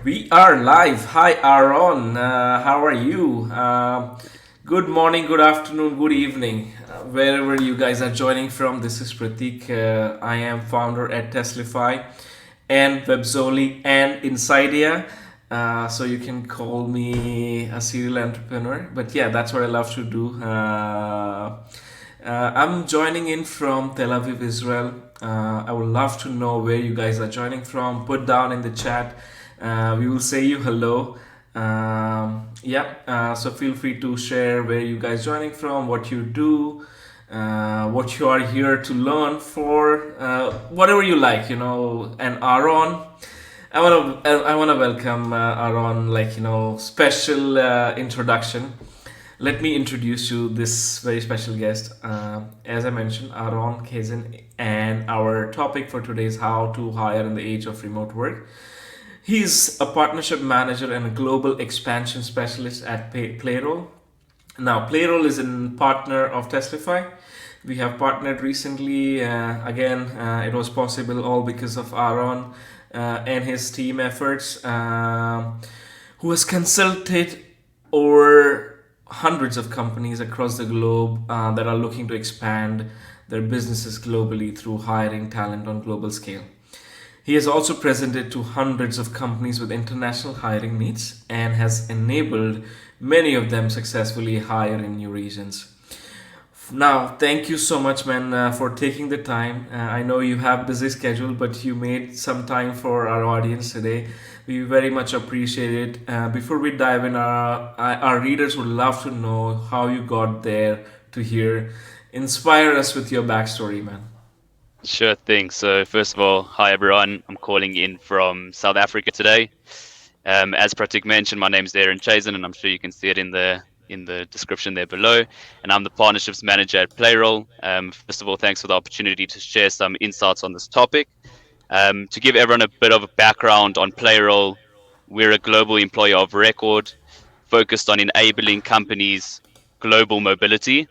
We are live. Hi, Aaron. How are you? Good morning, good afternoon, good evening, wherever you guys are joining from. This is Pratik. I am founder at Testlify and Webzoli and Insidia. So you can call me a serial entrepreneur. But yeah, that's what I love to do. I'm joining in from Tel Aviv, Israel. I would love to know where you guys are joining from. Put down in the chat. We will say you hello. So feel free to share where you guys joining from, what you do, what you are here to learn for, whatever you like, And Aaron, I wanna welcome Aaron, special introduction. Let me introduce you this very special guest. As I mentioned, Aaron Chazen, and our topic for today is how to hire in the age of remote work. He's a partnership manager and a global expansion specialist at Playroll. Now, Playroll is a partner of Testlify. We have partnered recently. It was possible all because of Aaron and his team efforts, who has consulted over hundreds of companies across the globe that are looking to expand their businesses globally through hiring talent on global scale. He has also presented to hundreds of companies with international hiring needs and has enabled many of them successfully hire in new regions. Now, thank you so much, man, for taking the time. I know you have busy schedule, but you made some time for our audience today. We very much appreciate it. Before we dive in, our readers would love to know how you got there to here. Inspire us with your backstory, man. Sure thing. So first of all, hi everyone. I'm calling in from South Africa today. As Pratik mentioned, my name is Aaron Chazen, and I'm sure you can see it in the description there below. And I'm the partnerships manager at Playroll. First of all, thanks for the opportunity to share some insights on this topic. To give everyone a bit of a background on Playroll, we're a global employer of record focused on enabling companies' global mobility.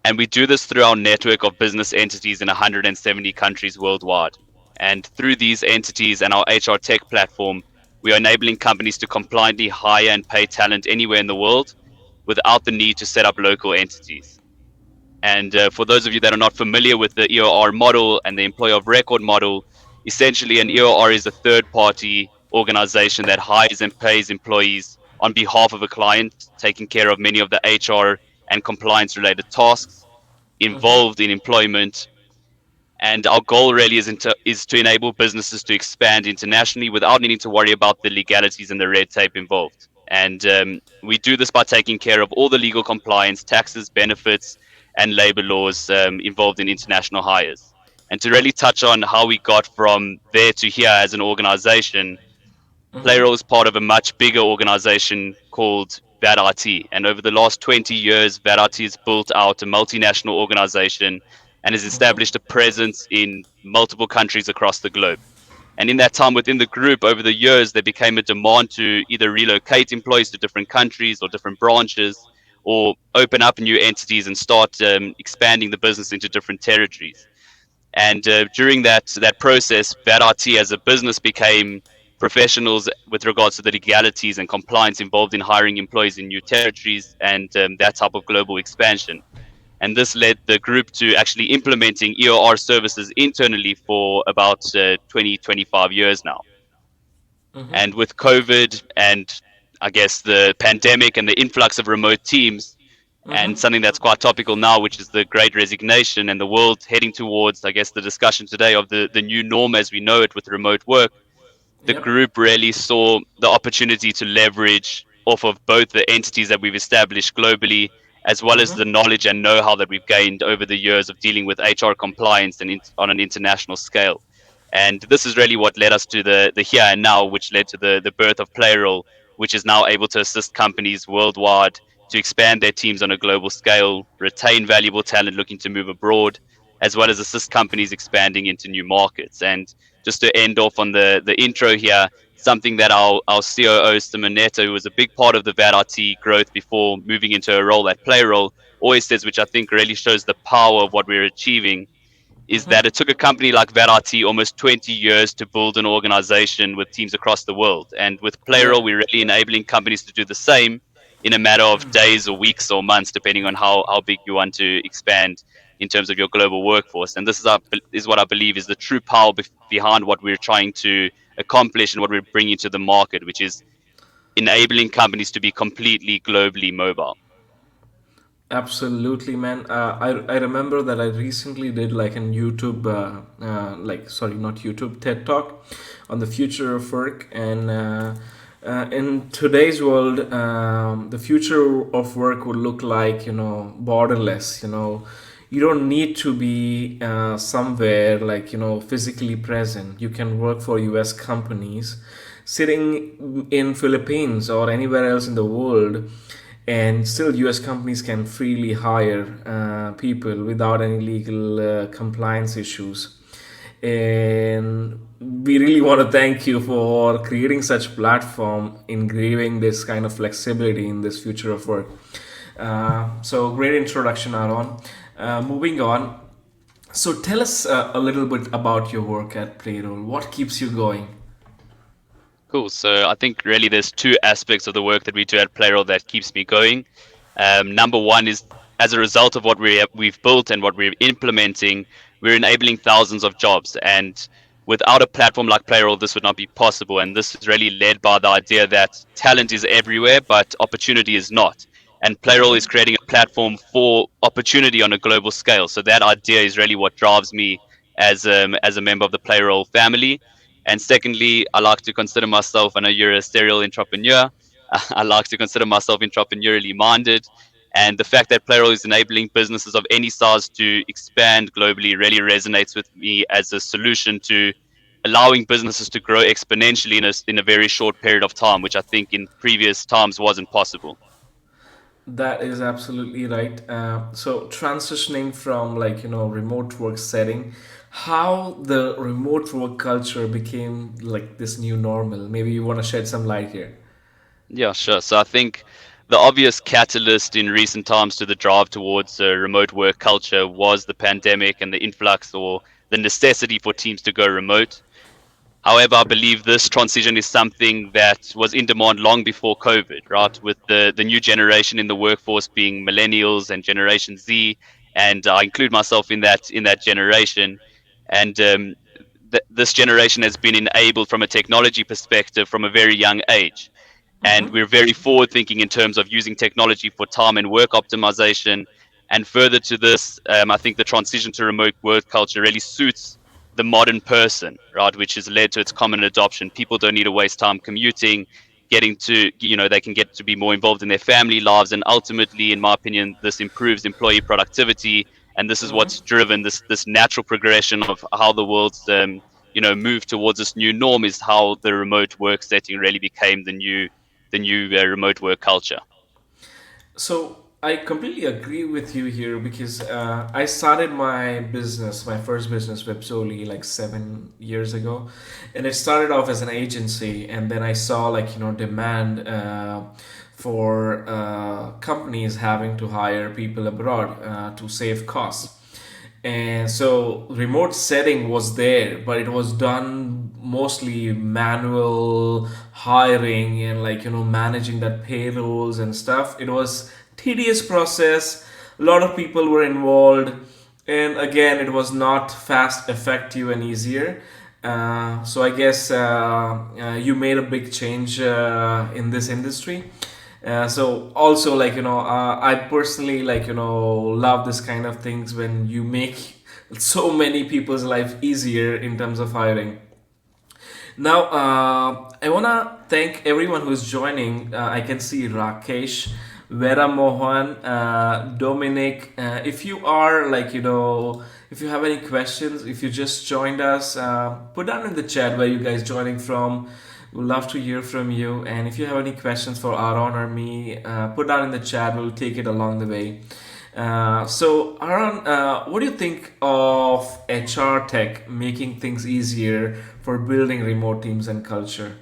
And we do this through our network of business entities in 170 countries worldwide. And through these entities and our HR tech platform, we are enabling companies to compliantly hire and pay talent anywhere in the world without the need to set up local entities. And for those of you that are not familiar with the EOR model and the employer of record model, essentially an EOR is a third party organization that hires and pays employees on behalf of a client, taking care of many of the HR and compliance related tasks involved in employment. And our goal really is to enable businesses to expand internationally without needing to worry about the legalities and the red tape involved. And we do this by taking care of all the legal compliance, taxes, benefits, and labor laws involved in international hires. And to really touch on how we got from there to here as an organization, Playroll is part of a much bigger organization called VAT-IT. And over the last 20 years, VAT-IT has built out a multinational organization and has established a presence in multiple countries across the globe. And in that time within the group, over the years, there became a demand to either relocate employees to different countries or different branches, or open up new entities and start expanding the business into different territories. And during that process, VAT-IT as a business became professionals with regards to the legalities and compliance involved in hiring employees in new territories and that type of global expansion. And this led the group to actually implementing EOR services internally for about 20, 25 years now. And with COVID and I guess the pandemic and the influx of remote teams, and something that's quite topical now, which is the great resignation and the world heading towards, I guess, the discussion today of the new norm as we know it with remote work, the Yep. group really saw the opportunity to leverage off of both the entities that we've established globally, as well as the knowledge and know-how that we've gained over the years of dealing with HR compliance and on an international scale. And this is really what led us to the here and now, which led to the birth of Playroll, which is now able to assist companies worldwide to expand their teams on a global scale, retain valuable talent looking to move abroad, as well as assist companies expanding into new markets. And just to end off on the intro here, something that our COO, Simonetta, who was a big part of the VAT-IT growth before moving into a role at Playroll, always says, which I think really shows the power of what we're achieving, is that it took a company like VAT almost 20 years to build an organization with teams across the world. And with Yeah. Playroll, we're really enabling companies to do the same in a matter of days or weeks or months, depending on how big you want to expand in terms of your global workforce. And this is what I believe is the true power behind what we're trying to accomplish and what we're bringing to the market, which is enabling companies to be completely globally mobile. Absolutely, man. I remember that I recently did like an YouTube, not YouTube, TED Talk on the future of work. And in today's world, the future of work would look like, borderless. You don't need to be somewhere like, physically present. You can work for US companies sitting in Philippines or anywhere else in the world, and still US companies can freely hire people without any legal compliance issues. And we really want to thank you for creating such platform, engraving this kind of flexibility in this future of work. So great introduction, Aaron. Moving on, so tell us a little bit about your work at Playroll. What keeps you going? Cool. So I think really there's two aspects of the work that we do at Playroll that keeps me going. Number one is as a result of what we've built and what we're implementing, we're enabling thousands of jobs. And without a platform like Playroll, this would not be possible. And this is really led by the idea that talent is everywhere, but opportunity is not. And Playroll is creating a platform for opportunity on a global scale. So that idea is really what drives me as a member of the Playroll family. And secondly, I like to consider myself, I know you're a serial entrepreneur. I like to consider myself entrepreneurially minded. And the fact that Playroll is enabling businesses of any size to expand globally really resonates with me as a solution to allowing businesses to grow exponentially in a very short period of time, which I think in previous times wasn't possible. That is absolutely right. So transitioning from like remote work setting, how the remote work culture became like this new normal. Maybe you want to shed some light here. Yeah, sure. So I think the obvious catalyst in recent times to the drive towards a remote work culture was the pandemic and the influx or the necessity for teams to go remote. However, I believe this transition is something that was in demand long before COVID, right? With the new generation in the workforce being millennials and Generation Z, and I include myself in that generation. And this generation has been enabled from a technology perspective from a very young age, and we're very forward thinking in terms of using technology for time and work optimization. And further to this, I think the transition to remote work culture really suits the modern person, right, which has led to its common adoption. People don't need to waste time commuting, they can get to be more involved in their family lives, and ultimately, in my opinion, this improves employee productivity. And this is what's driven this natural progression of how the world's move towards this new norm, is how the remote work setting really became the new remote work culture. So I completely agree with you here because I started my business, my first business, Websoli, like 7 years ago, and it started off as an agency, and then I saw like demand for companies having to hire people abroad to save costs. And so remote setting was there, but it was done mostly manual hiring and like managing that payrolls and stuff. It was tedious process. A lot of people were involved, and again, it was not fast, effective, and easier. So I guess you made a big change in this industry. So also like I personally like love this kind of things when you make so many people's life easier in terms of hiring. Now, I want to thank everyone who's joining. I can see Rakesh, Vera Mohan, Dominic. If you are like, if you have any questions, if you just joined us, put down in the chat where you guys joining from. We'd love to hear from you. And if you have any questions for Aaron or me, put down in the chat. We'll take it along the way. So, Aaron, what do you think of HR tech making things easier for building remote teams and culture?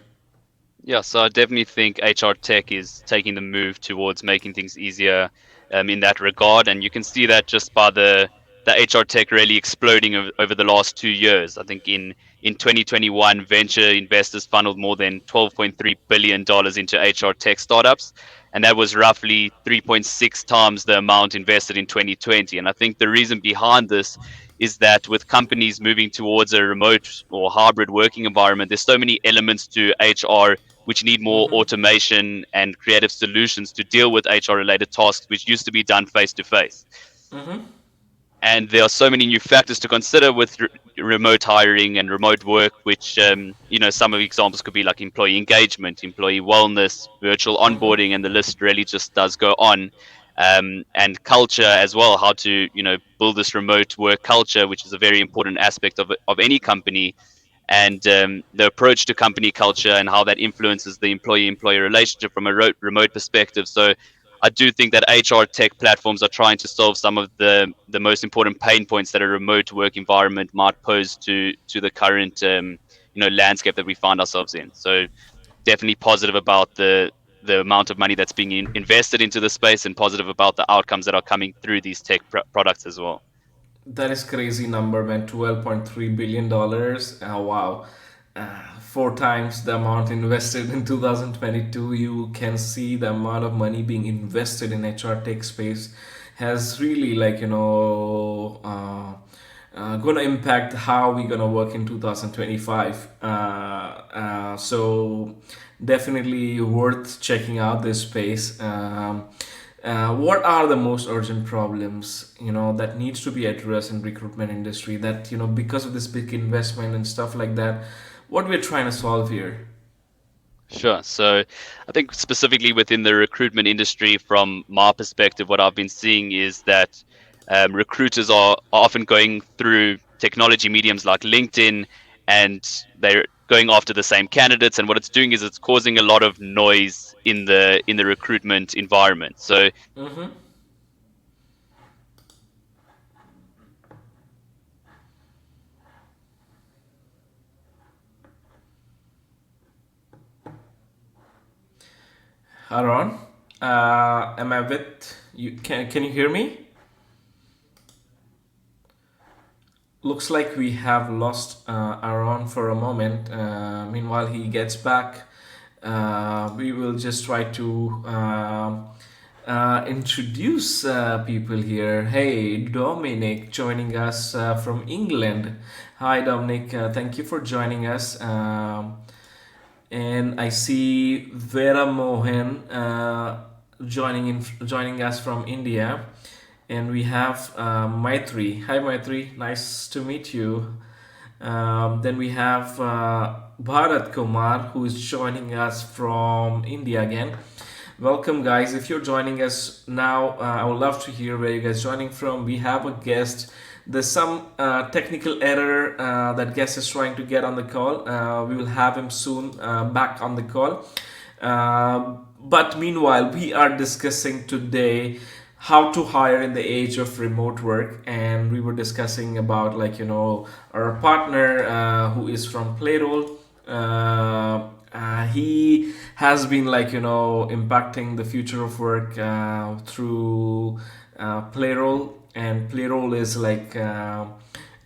Yeah, so I definitely think HR tech is taking the move towards making things easier in that regard, and you can see that just by the the HR tech really exploding over the last 2 years. I think in 2021, venture investors funneled more than $12.3 billion into HR tech startups, and that was roughly 3.6 times the amount invested in 2020. And I think the reason behind this is that with companies moving towards a remote or hybrid working environment, there's so many elements to HR which need more automation and creative solutions to deal with HR related tasks, which used to be done face to face. And there are so many new factors to consider with remote hiring and remote work, which some of the examples could be like employee engagement, employee wellness, virtual onboarding, and the list really just does go on. And culture as well, how to build this remote work culture, which is a very important aspect of any company, and the approach to company culture and how that influences the employee-employer relationship from a remote perspective. So I do think that HR tech platforms are trying to solve some of the most important pain points that a remote work environment might pose to the current landscape that we find ourselves in. So definitely positive about the amount of money that's being invested into the space, and positive about the outcomes that are coming through these tech products as well. That is crazy number, man. $12.3 billion. Wow. Four times the amount invested in 2022. You can see the amount of money being invested in HR tech space has really, gonna impact how we gonna work in 2025. So definitely worth checking out this space. What are the most urgent problems that needs to be addressed in recruitment industry, that because of this big investment and stuff like that, what we're trying to solve here? Sure. So I think specifically within the recruitment industry, from my perspective, what I've been seeing is that recruiters are often going through technology mediums like LinkedIn, and they're going after the same candidates. And what it's doing is it's causing a lot of noise in the recruitment environment. So Aaron, am I with you? Can you hear me? Looks like we have lost Aaron for a moment. Meanwhile, he gets back. We will just try to introduce people here. Hey, Dominic joining us from England. Hi, Dominic. Thank you for joining us. And I see Vera Mohan joining us from India, and we have Maitri. Hi, Maitri. Nice to meet you. Then we have Bharat Kumar, who is joining us from India again. Welcome, guys. If you're joining us now, I would love to hear where you guys joining from. We have a guest. There's some technical error that guest is trying to get on the call. We will have him soon back on the call. But meanwhile, we are discussing today how to hire in the age of remote work, and we were discussing about our partner who is from Playroll. He has been impacting the future of work through Playroll, and Playroll is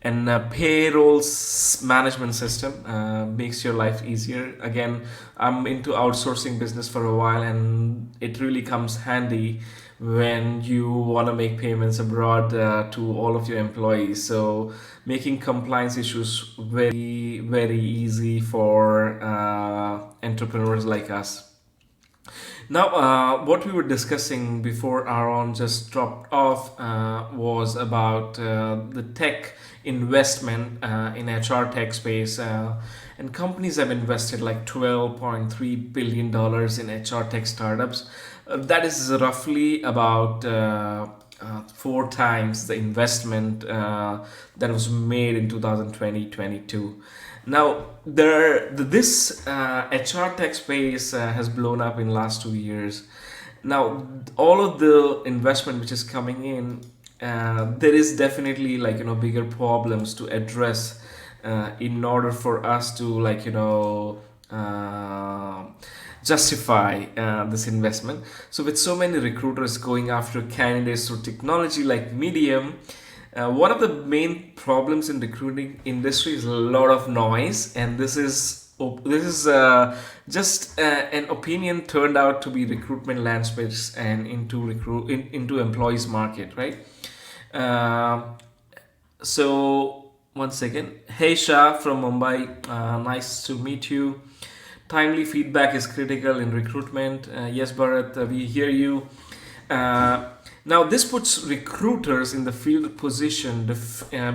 and payroll management system makes your life easier. Again, I'm into outsourcing business for a while, and it really comes handy when you want to make payments abroad to all of your employees. So making compliance issues very, very easy for entrepreneurs like us. Now, what we were discussing before Aaron just dropped off was about the tech investment in HR tech space. And companies have invested like $12.3 billion in HR tech startups. That is roughly about four times the investment that was made in 2020-22. Now, this HR tech space has blown up in last 2 years. Now, all of the investment which is coming in, there is definitely bigger problems to address in order for us to justify this investment. So with so many recruiters going after candidates through technology like Medium, One of the main problems in recruiting industry is a lot of noise, and this is just an opinion turned out to be recruitment landscapes and into employees market, right? Uh, so one second. Hey Shah from Mumbai, nice to meet you. Timely feedback is critical in recruitment. Yes, Bharat, we hear you. Uh, Now, this puts recruiters in the field position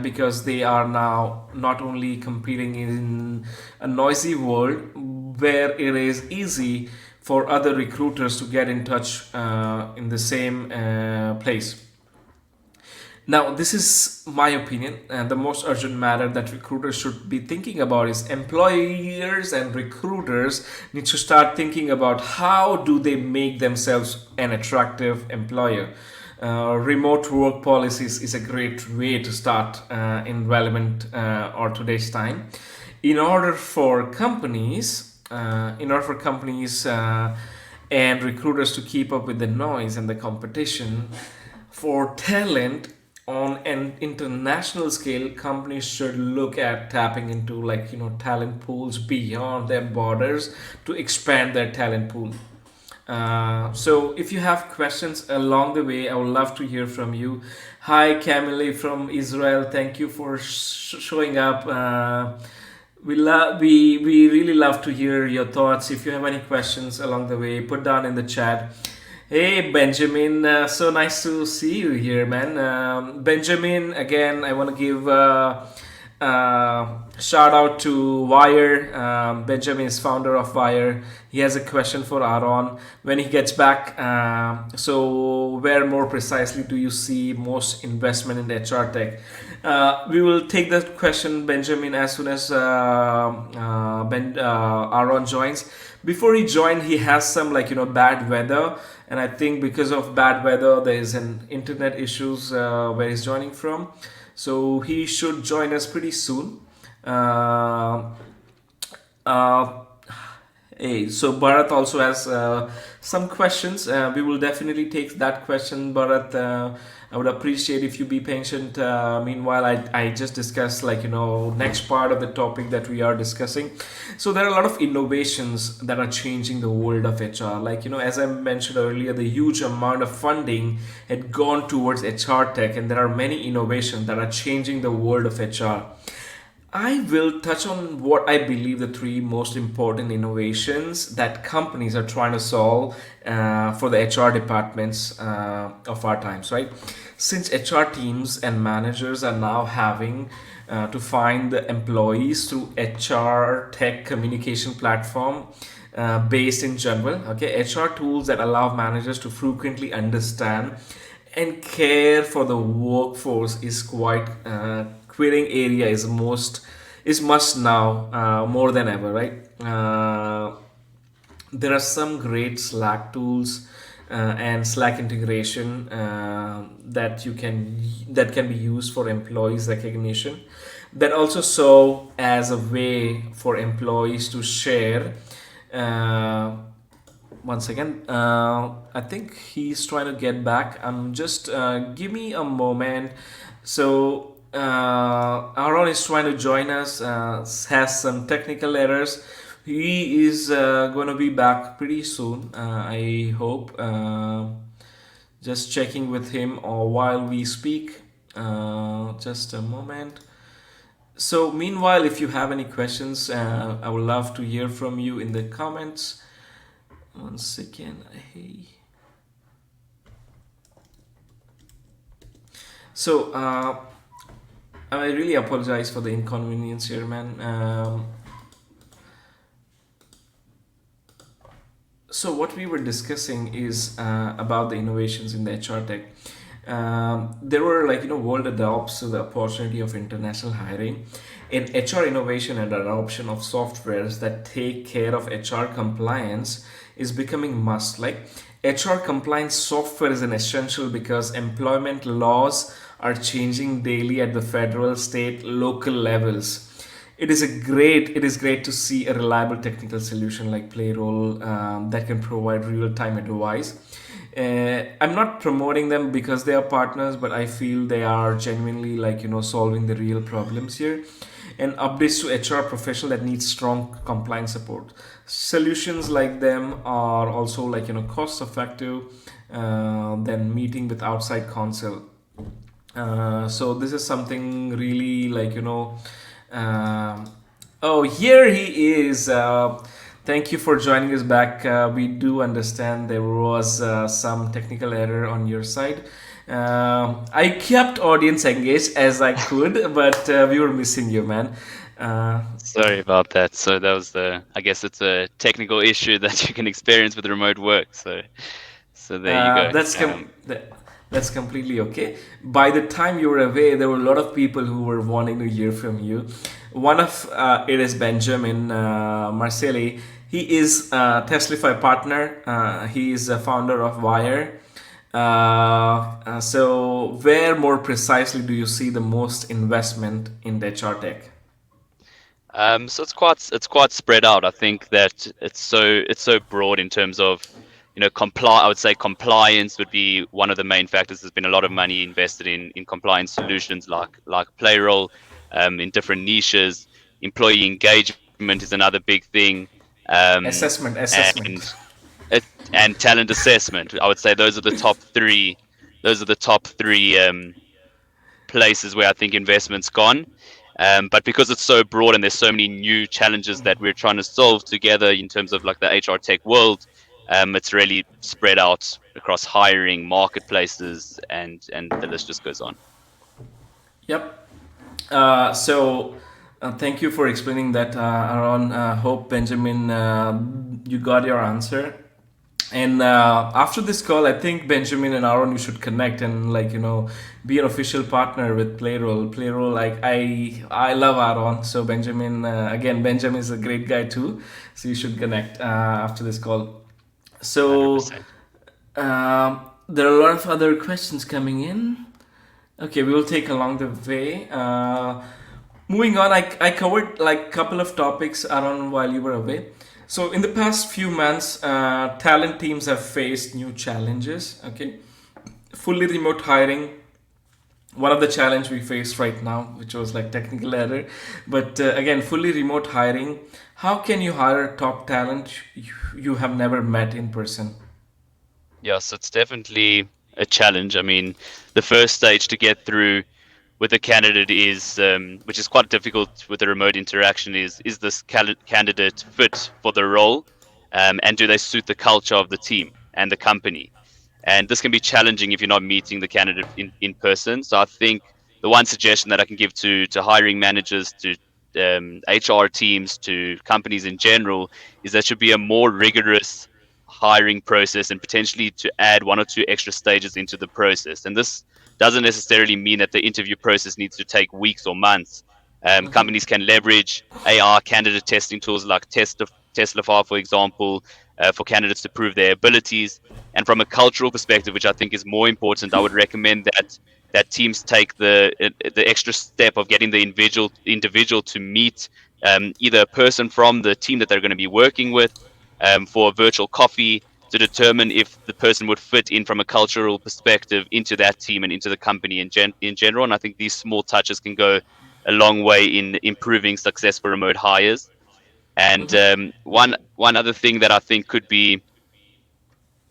because they are now not only competing in a noisy world where it is easy for other recruiters to get in touch in the same place. Now, this is my opinion, and the most urgent matter that recruiters should be thinking about is employers and recruiters need to start thinking about how do they make themselves an attractive employer. Remote work policies is a great way to start in relevant or today's time. In order for companies and recruiters to keep up with the noise and the competition for talent on an international scale, companies should look at tapping into talent pools beyond their borders to expand their talent pool. So if you have questions along the way, I would love to hear from you. Hi Camille from Israel, thank you for showing up. We really love to hear your thoughts. If you have any questions along the way, put down in the chat. Hey Benjamin, so nice to see you here, man. Benjamin, again, I want to give shout out to Wire. Benjamin is founder of Wire. He has a question for Aaron when he gets back. So, where more precisely do you see most investment in the HR tech? We will take that question, Benjamin, as soon as Aaron joins. Before he joined, he has some bad weather, and I think because of bad weather, there is an internet issues where he's joining from. So he should join us pretty soon. Uh, uh, Hey, so Bharat also has some questions. We will definitely take that question, Bharat. I would appreciate if you be patient. Meanwhile, I just discussed next part of the topic that we are discussing. So there are a lot of innovations that are changing the world of HR. As I mentioned earlier, the huge amount of funding had gone towards HR tech, and there are many innovations that are changing the world of HR. I will touch on what I believe the three most important innovations that companies are trying to solve for the HR departments of our times, right? Since HR teams and managers are now having to find the employees through HR tech communication platform based in general, okay, HR tools that allow managers to frequently understand and care for the workforce is quite querying area is must now more than ever, right? There are some great Slack tools and Slack integration that can be used for employees recognition that also serve as a way for employees to share uh, once again, I think he's trying to get back. Just give me a moment. So Aaron is trying to join us. Has some technical errors. He is going to be back pretty soon. I hope. Just checking with him or while we speak. Just a moment. So meanwhile, if you have any questions, I would love to hear from you in the comments. One second. Hey. So, I really apologize for the inconvenience here, man. So, what we were discussing is about the innovations in the HR tech. There were world adopts the opportunity of international hiring in HR innovation and adoption of softwares that take care of HR compliance is becoming must. HR compliance software is an essential because employment laws are changing daily at the federal, state, local levels. It is great to see a reliable technical solution like payroll that can provide real time advice I'm not promoting them because they are partners, but I feel they are genuinely solving the real problems here. And updates to HR professional that needs strong compliance support. Solutions like them are also cost effective than meeting with outside counsel. So this is something really um, oh, here he is. Thank you for joining us back. We do understand there was some technical error on your side. I kept audience engaged as I could, but we were missing you, man. Uh, Sorry about that. So that was I guess it's a technical issue that you can experience with remote work. So there you Uh, go. that's com- that, that's completely okay. By the time you were away, there were a lot of people who were wanting to hear from you. One of it is Benjamin Marcelli. He is a Testlify partner. He is a founder of Wire. So, where more precisely do you see the most investment in the HR tech? So it's quite spread out. I think that it's so broad in terms of, comply. I would say compliance would be one of the main factors. There's been a lot of money invested in compliance solutions like payroll, in different niches. Employee engagement is another big thing, um, Assessment. and it, and talent assessment. I would say those are the top three. Those are the top three places where I think investment's gone. But because it's so broad and there's so many new challenges that we're trying to solve together in terms of like the HR tech world, it's really spread out across hiring, marketplaces, and the list just goes on. Yep. Thank you for explaining that, Aaron. Hope Benjamin, you got your answer. And after this call, I think Benjamin and Aaron, you should connect and be an official partner with Playroll. Playroll, I love Aaron. So Benjamin, again, Benjamin is a great guy too. So you should connect after this call. So 100%. there are a lot of other questions coming in. Okay, we will take along the way. Moving on, I covered like couple of topics around while you were away. So in the past few months, talent teams have faced new challenges. Okay, fully remote hiring. One of the challenge we face right now, which was like technical error, but again, fully remote hiring. How can you hire top talent you have never met in person? Yes, it's definitely a challenge. I mean, the first stage to get through with a candidate is, which is quite difficult with the remote interaction, is this candidate fit for the role, and do they suit the culture of the team and the company? And this can be challenging if you're not meeting the candidate in person. So I think the one suggestion that I can give to hiring managers, to HR teams, to companies in general, is there should be a more rigorous hiring process, and potentially to add one or two extra stages into the process. And this doesn't necessarily mean that the interview process needs to take weeks or months. Companies can leverage AR candidate testing tools like Testlify, for example, for candidates to prove their abilities. And from a cultural perspective, which I think is more important, I would recommend that teams take the extra step of getting the individual to meet, either a person from the team that they're going to be working with, for a virtual coffee, to determine if the person would fit in from a cultural perspective into that team and into the company in general. And I think these small touches can go a long way in improving success for remote hires. And one other thing that I think could be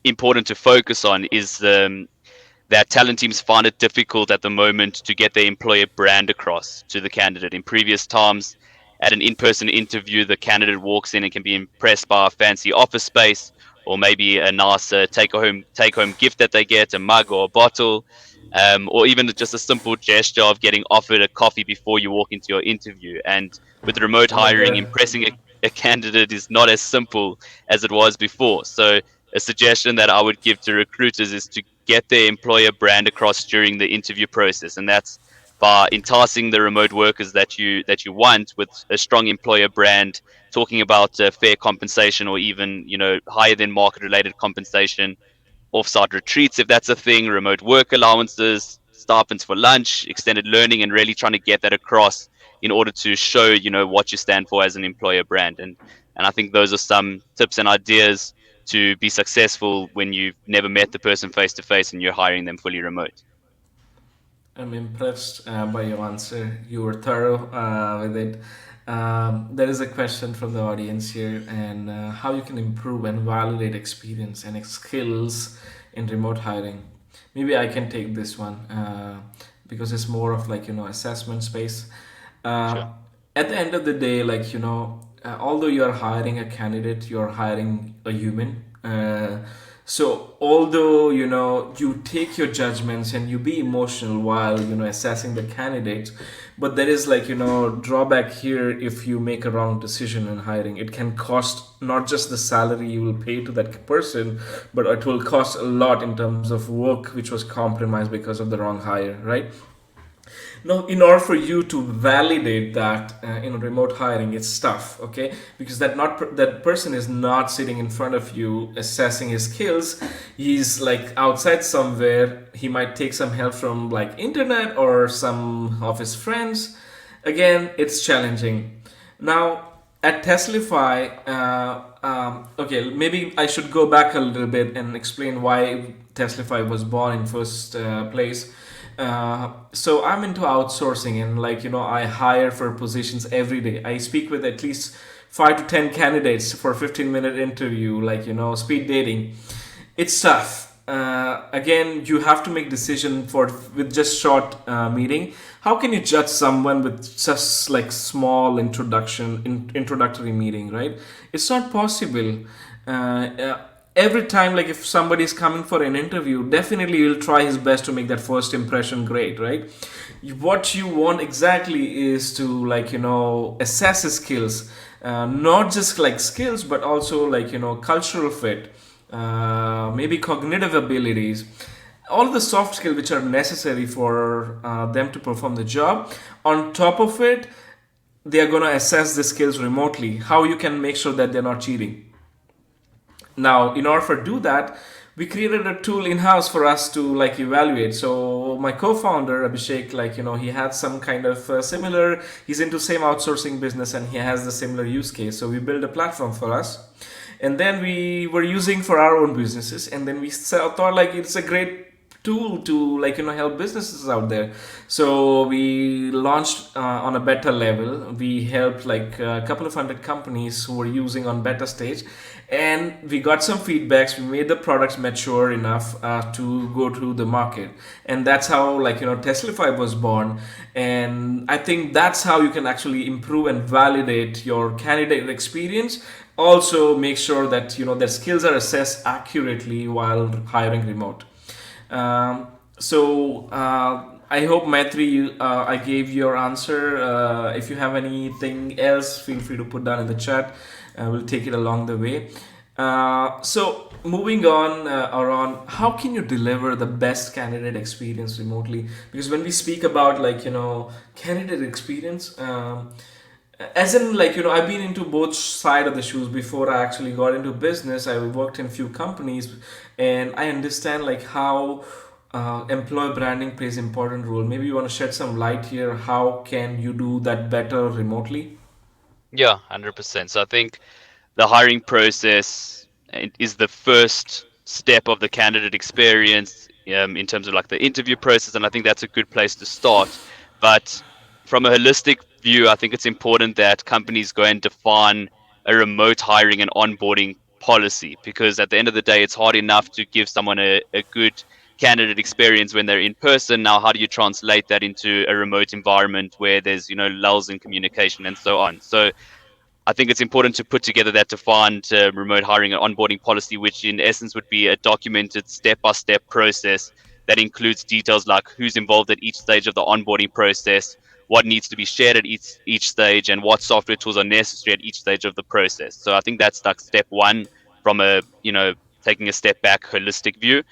important to focus on is, that talent teams find it difficult at the moment to get their employer brand across to the candidate. In previous times, at an in-person interview, the candidate walks in and can be impressed by a fancy office space, or maybe a nice take home gift that they get, a mug or a bottle, or even just a simple gesture of getting offered a coffee before you walk into your interview. And with remote Oh my hiring, god. impressing a candidate is not as simple as it was before. So a suggestion that I would give to recruiters is to get their employer brand across during the interview process, and that's by enticing the remote workers that you want with a strong employer brand, talking about fair compensation, or even higher than market related compensation, offsite retreats if that's a thing, remote work allowances, stipends for lunch, extended learning, and really trying to get that across in order to show what you stand for as an employer brand. And I think those are some tips and ideas to be successful when you've never met the person face to face and you're hiring them fully remote. I'm impressed by your answer. You were thorough with it. There is a question from the audience here, and how you can improve and validate experience and skills in remote hiring. Maybe I can take this one because it's more of like assessment space. Sure. Uh, at the end of the day, although you are hiring a candidate, you are hiring a human. So although you take your judgments and you be emotional while assessing the candidates, but there is drawback here. If you make a wrong decision in hiring, it can cost not just the salary you will pay to that person, but it will cost a lot in terms of work which was compromised because of the wrong hire, right? Now, in order for you to validate that in remote hiring, it's tough, okay? Because that person is not sitting in front of you assessing his skills. He's like outside somewhere. He might take some help from like internet or some of his friends. Again, it's challenging. Now, at Testlify, okay, maybe I should go back a little bit and explain why Testlify was born in first place. So I'm into outsourcing, and I hire for positions every day. I speak with at least 5 to 10 candidates for a 15-minute interview, speed dating. It's tough. Again, you have to make decision for with just short meeting. How can you judge someone with just like small introductory meeting, right? It's not possible. Every time, like if somebody is coming for an interview, definitely he'll try his best to make that first impression great, right? What you want exactly is to assess his skills, not just like skills, but also cultural fit, maybe cognitive abilities, all the soft skills which are necessary for them to perform the job. On top of it, they are going to assess the skills remotely. How you can make sure that they're not cheating. Now, in order for do that, we created a tool in house for us to evaluate. So my co-founder Abhishek, he had some kind of similar. He's into same outsourcing business and he has the similar use case. So we built a platform for us, and then we were using for our own businesses. And then we thought it's a great tool to help businesses out there. So we launched on a beta level. We helped like a couple of hundred companies who were using on beta stage, and we got some feedbacks. We made the products mature enough to go to the market, and that's how Testlify was born. And I think that's how you can actually improve and validate your candidate experience. Also make sure that their skills are assessed accurately while hiring remote. I hope, Maitri, I gave your answer. If you have anything else, feel free to put down in the chat. We'll take it along the way. Moving on, Aaron, how can you deliver the best candidate experience remotely? Because when we speak about candidate experience, as in I've been into both side of the shoes. Before I actually got into business, I worked in few companies, and I understand how employer branding plays important role. Maybe you want to shed some light here. How can you do that better remotely? Yeah, 100%. So I think the hiring process is the first step of the candidate experience in terms of like the interview process, and I think that's a good place to start. But from a holistic view, I think it's important that companies go and define a remote hiring and onboarding policy, because at the end of the day, it's hard enough to give someone a good candidate experience when they're in person. Now, how do you translate that into a remote environment where there's lulls in communication and so on? So I think it's important to put together that defined remote hiring and onboarding policy, which in essence would be a documented step-by-step process that includes details like who's involved at each stage of the onboarding process, what needs to be shared at each stage, and what software tools are necessary at each stage of the process. So I think that's like step one from a taking a step back holistic view.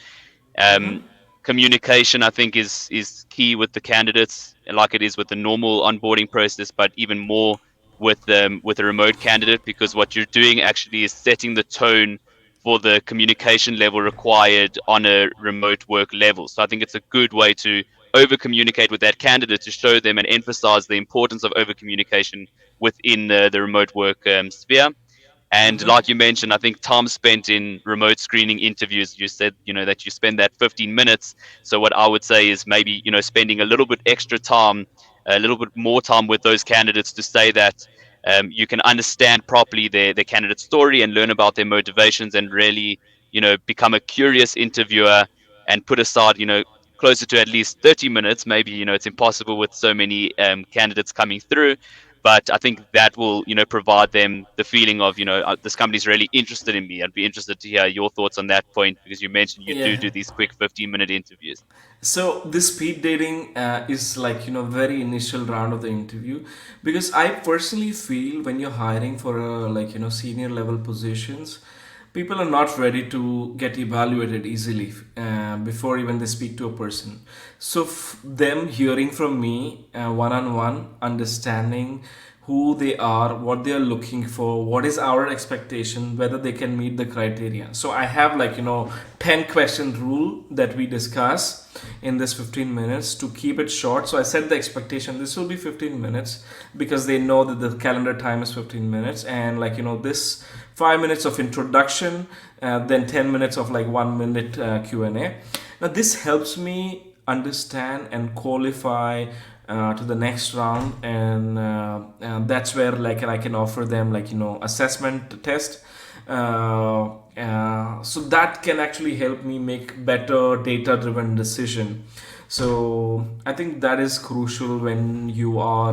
Um, Communication, I think, is key with the candidates, like it is with the normal onboarding process, but even more with a remote candidate, because what you're doing actually is setting the tone for the communication level required on a remote work level. So I think it's a good way to over communicate with that candidate to show them and emphasize the importance of over communication within the remote work sphere. And Mm-hmm. like you mentioned, I think time spent in remote screening interviews, you said, that you spend that 15 minutes. So what I would say is maybe, spending a little bit extra time, a little bit more time with those candidates to say that you can understand properly their candidate story and learn about their motivations and really, become a curious interviewer and put aside, closer to at least 30 minutes. Maybe, it's impossible with so many candidates coming through, but I think that will, provide them the feeling of, this company's really interested in me. I'd be interested to hear your thoughts on that point, because you mentioned you do Yeah. do these quick 15-minute interviews. So this speed dating is like very initial round of the interview, because I personally feel when you're hiring for senior level positions, people are not ready to get evaluated easily before even they speak to a person. So them hearing from me one on one, understanding who they are, what they are looking for, what is our expectation, whether they can meet the criteria. So I have 10 question rule that we discuss in this 15 minutes to keep it short. So I set the expectation this will be 15 minutes, because they know that the calendar time is 15 minutes, and this 5 minutes of introduction, then 10 minutes of 1 minute Q&A. Now this helps me understand and qualify to the next round, and that's where I can offer them assessment test, so that can actually help me make better data driven decision. So I think that is crucial when you are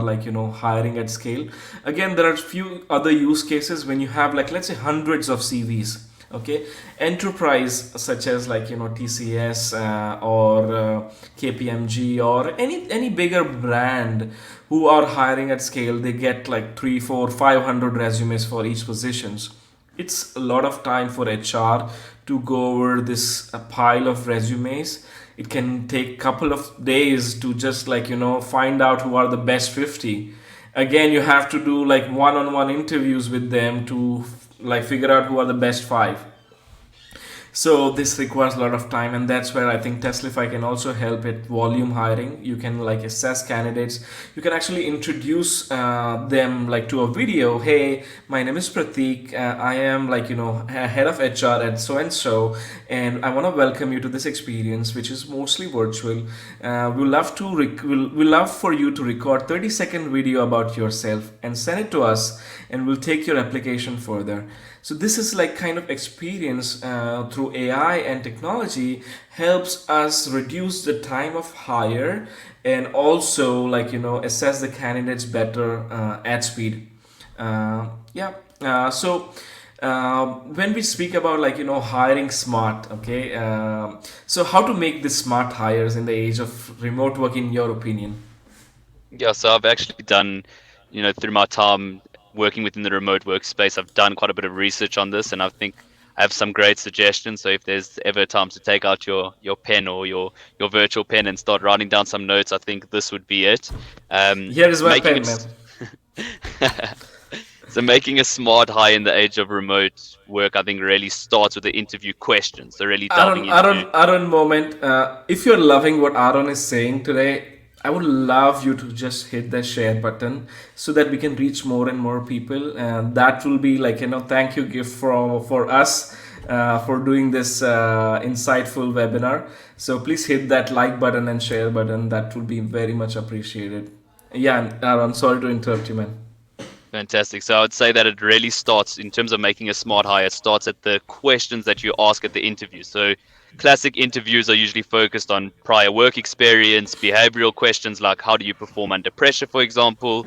hiring at scale. Again, there are few other use cases when you have let's say hundreds of CVs. Okay, enterprise such as TCS or KPMG or any bigger brand who are hiring at scale, they get 3 4 500 resumes for each positions. It's a lot of time for HR to go over this pile of resumes. It can take couple of days to just find out who are the best 50. Again, you have to do one-on-one interviews with them to figure out who are the best 5. So this requires a lot of time, and that's where I think Testlify can also help at volume hiring. You can assess candidates. You can actually introduce them to a video. Hey, my name is Pratik. I am head of HR at so and so, and I want to welcome you to this experience, which is mostly virtual. We love to we love for you to record 30-second video about yourself and send it to us, and we'll take your application further. So this is kind of experience through AI and technology helps us reduce the time of hire, and also assess the candidates better at speed. Yeah. When we speak about hiring smart, okay. So how to make this smart hires in the age of remote work, in your opinion? Yeah, so I've actually done, through my time working within the remote workspace, I've done quite a bit of research on this, and I think I have some great suggestions. So if there's ever time to take out your pen or your virtual pen and start writing down some notes, I think this would be it. Here is my Making pen, it. man. So making a smart hire in the age of remote work, I think, really starts with the interview questions. So really delving into. Aaron, moment. If you're loving what Aaron is saying today, I would love you to just hit the share button so that we can reach more and more people. And that will be thank you gift for us for doing this insightful webinar. So please hit that like button and share button. That will be very much appreciated. Yeah, Aaron, sorry to interrupt you, man. Fantastic. So I would say that it really starts in terms of making a smart hire, it starts at the questions that you ask at the interview. So classic interviews are usually focused on prior work experience, behavioral questions like how do you perform under pressure, for example.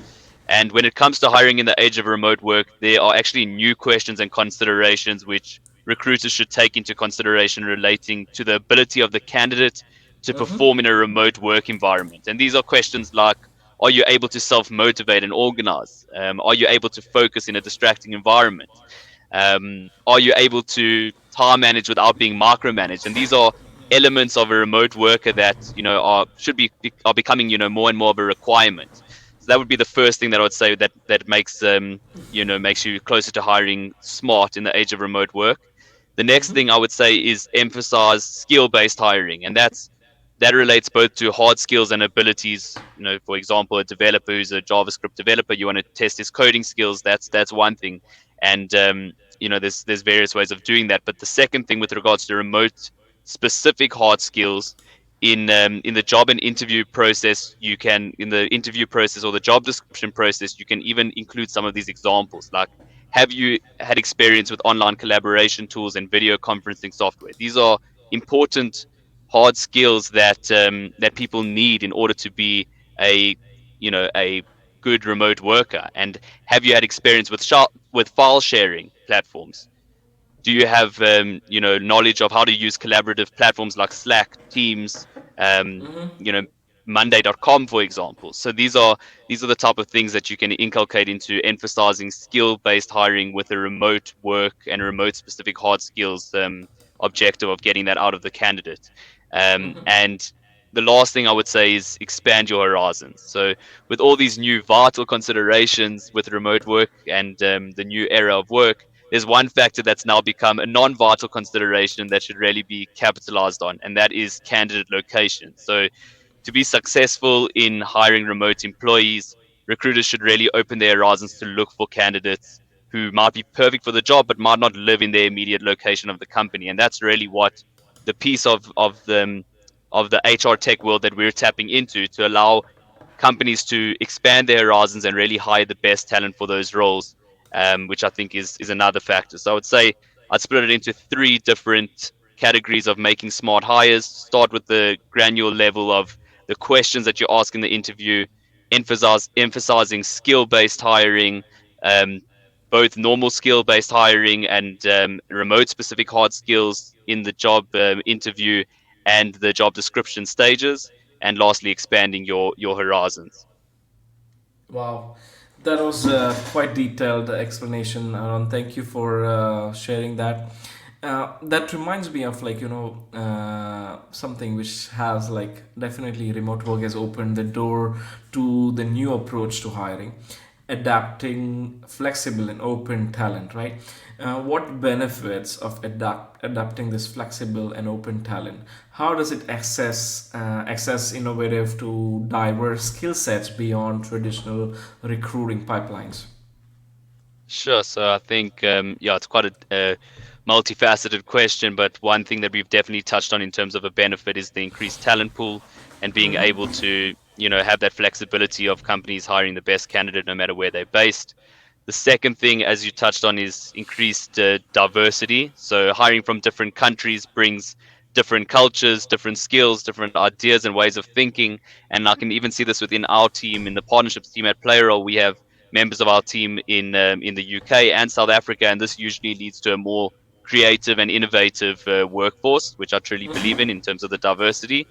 And when it comes to hiring in the age of remote work, there are actually new questions and considerations which recruiters should take into consideration relating to the ability of the candidate to perform in a remote work environment. And these are questions like, are you able to self motivate and organize? Are you able to focus in a distracting environment? Are you able to time manage without being micromanaged? And these are elements of a remote worker that are becoming more and more of a requirement. So that would be the first thing that I would say that makes you closer to hiring smart in the age of remote work. The next thing I would say is emphasize skill based hiring, and that relates both to hard skills and abilities. For example, a developer who's a JavaScript developer, you want to test his coding skills. That's one thing. and there's various ways of doing that. But the second thing with regards to remote specific hard skills in the job and interview process, you can in the interview process or the job description process, you can even include some of these examples, like, have you had experience with online collaboration tools and video conferencing software? These are important hard skills that people need in order to be a a good remote worker. And have you had experience with file sharing platforms? Do you have knowledge of how to use collaborative platforms like Slack, Teams, um, you know Monday.com, for example? So these are the type of things that you can inculcate into emphasizing skill-based hiring with a remote work and remote specific hard skills objective of getting that out of the candidate. And the last thing I would say is expand your horizons. So with all these new vital considerations with remote work and the new era of work, there's one factor that's now become a non-vital consideration that should really be capitalized on, and that is candidate location. So to be successful in hiring remote employees, recruiters should really open their horizons to look for candidates who might be perfect for the job but might not live in their immediate location of the company. And that's really what the piece of the HR tech world that we're tapping into, to allow companies to expand their horizons and really hire the best talent for those roles, which I think is another factor. So I would say I'd split it into three different categories of making smart hires. Start with the granular level of the questions that you ask in the interview, emphasizing skill-based hiring, um, both normal skill-based hiring and remote-specific hard skills in the job interview and the job description stages, and lastly, expanding your horizons. Wow, that was quite detailed explanation, Aaron. Thank you for sharing that. That reminds me of, like, something which has, like, definitely remote work has opened the door to the new approach to hiring, adapting flexible and open talent, right? What benefits of adapting this flexible and open talent? How does it access innovative to diverse skill sets beyond traditional recruiting pipelines? Sure. So I think, yeah, it's quite a multifaceted question, but one thing that we've definitely touched on in terms of a benefit is the increased talent pool and being able to, have that flexibility of companies hiring the best candidate no matter where they're based. The second thing, as you touched on, is increased diversity. So hiring from different countries brings different cultures, different skills, different ideas and ways of thinking. And I can even see this within our team, in the partnerships team at Playroll. We have members of our team in the UK and South Africa, and this usually leads to a more creative and innovative workforce, which I truly believe in terms of the diversity.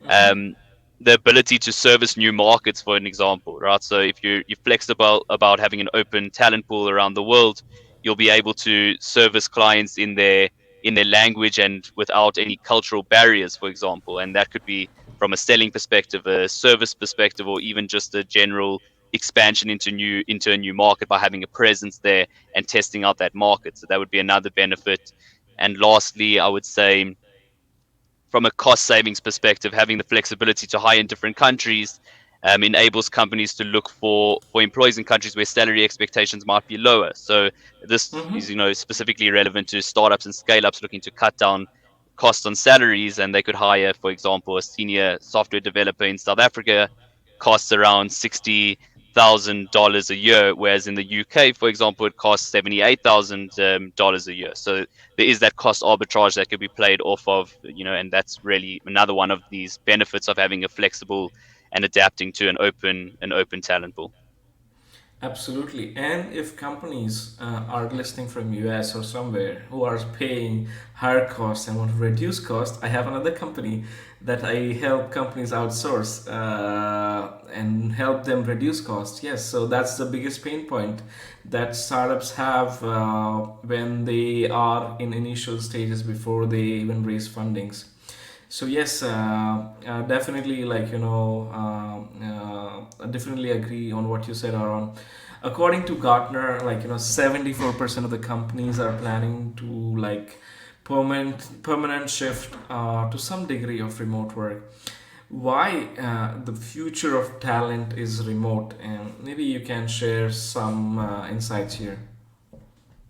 um, the ability to service new markets, for an example, right? So if you're flexible about having an open talent pool around the world, you'll be able to service clients in their language and without any cultural barriers, for example. And that could be from a selling perspective, a service perspective, or even just a general expansion into a new market by having a presence there and testing out that market. So that would be another benefit. And lastly, I would say, from a cost savings perspective, having the flexibility to hire in different countries enables companies to look for employees in countries where salary expectations might be lower. So this is, specifically relevant to startups and scale ups looking to cut down costs on salaries, and they could hire, for example, a senior software developer in South Africa costs around $60,000 a year, whereas in the UK, for example, it costs $78,000 a year. So there is that cost arbitrage that could be played off of, and that's really another one of these benefits of having a flexible and adapting to an open talent pool. Absolutely. And if companies are listening from US or somewhere who are paying higher costs and want to reduce cost, I have another company that I help companies outsource and help them reduce cost. Yes, so that's the biggest pain point that startups have when they are in initial stages before they even raise fundings. So yes, definitely, like, I definitely agree on what you said, Aaron. According to Gartner, like, 74% of the companies are planning to, like, permanent shift to some degree of remote work. Why the future of talent is remote, and maybe you can share some insights here.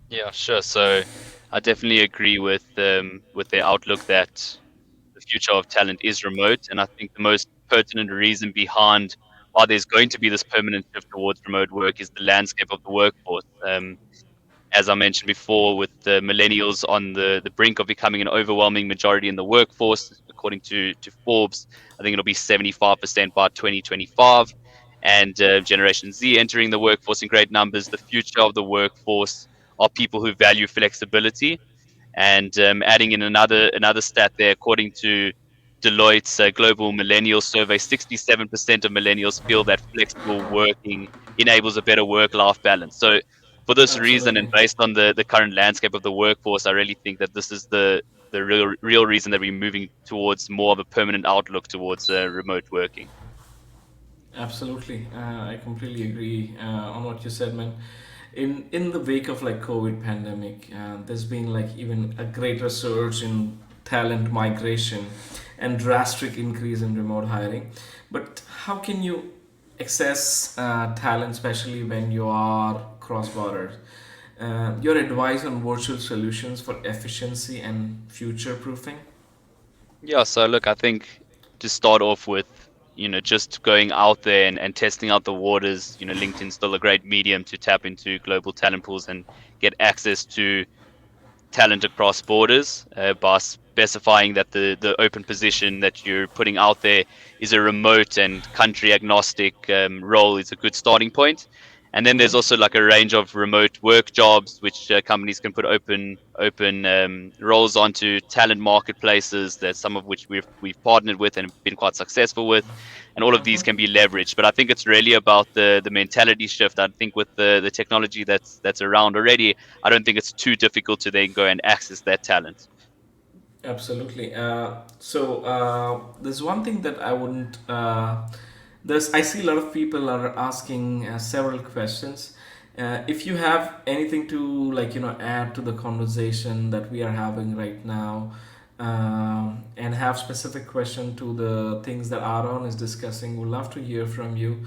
Yeah, sure. So I definitely agree with their outlook that the future of talent is remote, and I think the most pertinent reason behind why there's going to be this permanent shift towards remote work is the landscape of the workforce. As I mentioned before, with the millennials on the brink of becoming an overwhelming majority in the workforce, according to Forbes, I think it'll be 75% by 2025. And Generation Z entering the workforce in great numbers. The future of the workforce are people who value flexibility, and adding in another stat there, according to Deloitte's Global Millennial Survey, 67% of millennials feel that flexible working enables a better work-life balance. So, for this reason, and Absolutely. based on the current landscape of the workforce, I really think that this is the real reason that we're moving towards more of a permanent outlook towards remote working. Absolutely, I completely agree on what you said, man. In the wake of like COVID pandemic, there's been like even a greater surge in talent migration and drastic increase in remote hiring. But how can you access talent, especially when you are cross borders? Your advice on virtual solutions for efficiency and future proofing? Yeah, so look, I think to start off with, just going out there and testing out the waters, LinkedIn's still a great medium to tap into global talent pools and get access to talent across borders by specifying that the open position that you're putting out there is a remote and country agnostic role is a good starting point. And then there's also like a range of remote work jobs which companies can put open roles onto talent marketplaces. That some of which we've partnered with and been quite successful with, and all of these can be leveraged. But I think it's really about the mentality shift. I think with the technology that's around already, I don't think it's too difficult to then go and access that talent. Absolutely. There's one thing that I wouldn't. There's I see a lot of people are asking several questions. If you have anything to add to the conversation that we are having right now, and have specific question to the things that Aaron is discussing, would love to hear from you.